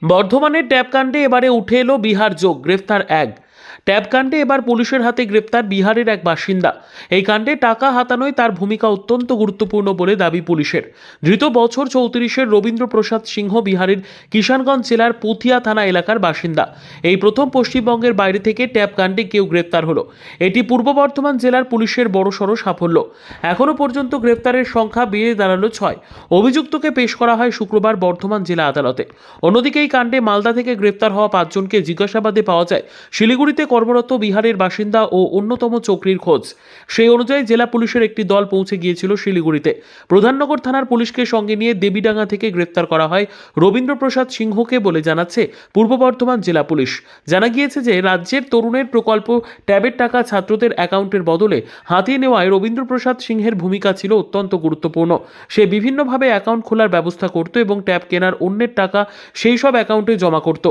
বর্ধমানের ট্যাপ কাণ্ডে এবারে উঠে এলো বিহার যোগ, গ্রেফতার এক। ট্যাপ কাণ্ডে এবার পুলিশের হাতে গ্রেপ্তার বিহারের এক বাসিন্দা। এই কাণ্ডে টাকা হাতানোয় তার ভূমিকা অত্যন্ত গুরুত্বপূর্ণ বলে দাবি পুলিশের। ধৃত বছর 34-এর রবীন্দ্র প্রসাদ সিংহ বিহারের কিষানগঞ্জ জেলার পুথিয়া থানা এলাকার বাসিন্দা। এই প্রথম পশ্চিমবঙ্গের বাইরে থেকে ট্যাপ কাণ্ডে কেউ গ্রেপ্তার হলো। এটি পূর্ব বর্ধমান জেলার পুলিশের বড়সড় সাফল্য। এখনও পর্যন্ত গ্রেপ্তারের সংখ্যা বেড়ে দাঁড়ালো 6। অভিযুক্তকে পেশ করা হয় শুক্রবার বর্ধমান জেলা আদালতে। অন্যদিকে এই কাণ্ডে মালদা থেকে গ্রেপ্তার হওয়া 5 জনকে জিজ্ঞাসাবাদে পাওয়া যায় শিলিগুড়িতে কর্মরত বিহারের বাসিন্দা ও অন্যতম চক্রীর খোঁজ। সেই অনুযায়ী জেলা পুলিশের একটি দল পৌঁছে গিয়েছিল শিলিগুড়িতে। প্রধাননগর থানার পুলিশকে সঙ্গে নিয়ে দেবীডাঙ্গা থেকে গ্রেপ্তার করা হয় রবীন্দ্রপ্রসাদ সিংহকে বলে জানাচ্ছে পূর্ব বর্ধমান জেলা পুলিশ। জানা গিয়েছে যে রাজ্যের তরুণের প্রকল্প ট্যাবের টাকা ছাত্রদের অ্যাকাউন্টের বদলে হাতিয়ে নেওয়ায় রবীন্দ্রপ্রসাদ সিংহের ভূমিকা ছিল অত্যন্ত গুরুত্বপূর্ণ। সে বিভিন্নভাবে অ্যাকাউন্ট খোলার ব্যবস্থা করত এবং ট্যাব কেনার অন্যের টাকা সেই সব অ্যাকাউন্টে জমা করত।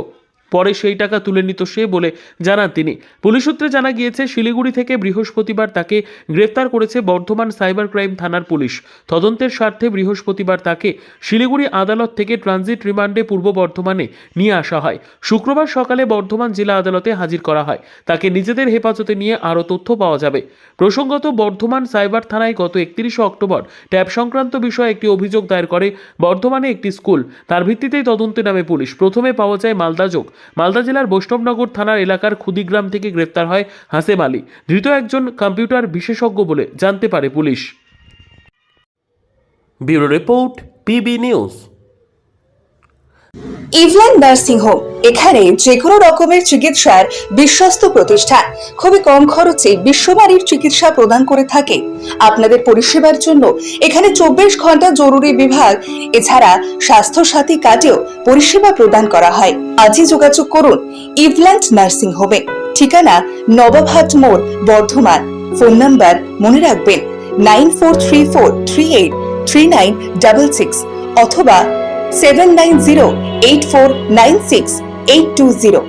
পরে সেই টাকা তুলে নিত সে বলে জানান তিনি। পুলিশ সূত্রে জানা গিয়েছে শিলিগুড়ি থেকে বৃহস্পতিবার তাকে গ্রেফতার করেছে বর্ধমান সাইবার ক্রাইম থানার পুলিশ। তদন্তের স্বার্থে বৃহস্পতিবার তাকে শিলিগুড়ি আদালত থেকে ট্রানজিট রিমান্ডে পূর্ব বর্ধমানে নিয়ে আসা হয়। শুক্রবার সকালে বর্ধমান জেলা আদালতে হাজির করা হয়। তাকে নিজেদের হেফাজতে নিয়ে আরও তথ্য পাওয়া যাবে। প্রসঙ্গত, বর্ধমান সাইবার থানায় গত 31 অক্টোবর ট্যাব সংক্রান্ত বিষয়ে একটি অভিযোগ দায়ের করে বর্ধমানে একটি স্কুল। তার ভিত্তিতেই তদন্তে নামে পুলিশ। প্রথমে পাওয়া যায় মালদা যোগ। মালদা জেলার বৈষ্ণবনগর থানার এলাকার খুদিগ্রাম থেকে গ্রেপ্তার হয় হাসেম আলী। ধৃত একজন কম্পিউটার বিশেষজ্ঞ বলে জানতে পারে police. Bureau report, PB news. ইভল্যান্ড নার্সিং হোম, এখানে যে কোনো রকমের চিকিৎসার বিশ্বস্ত প্রতিষ্ঠান। খুবই কম খরচে বিশ্বমানের চিকিৎসা প্রদান করে থাকে। আপনাদের পরিষেবার জন্য এখানে 24 ঘন্টা জরুরি বিভাগ, এছাড়া স্বাস্থ্য সাথী কার্ডেও পরিষেবা প্রদান করা হয়। আজই যোগাযোগ করুন ইভল্যান্ড নার্সিং হোমে। ঠিকানা নবাবহাট মোড়, বর্ধমান। ফোন নাম্বার মনে রাখবেন 9434383966 অথবা 7908496820।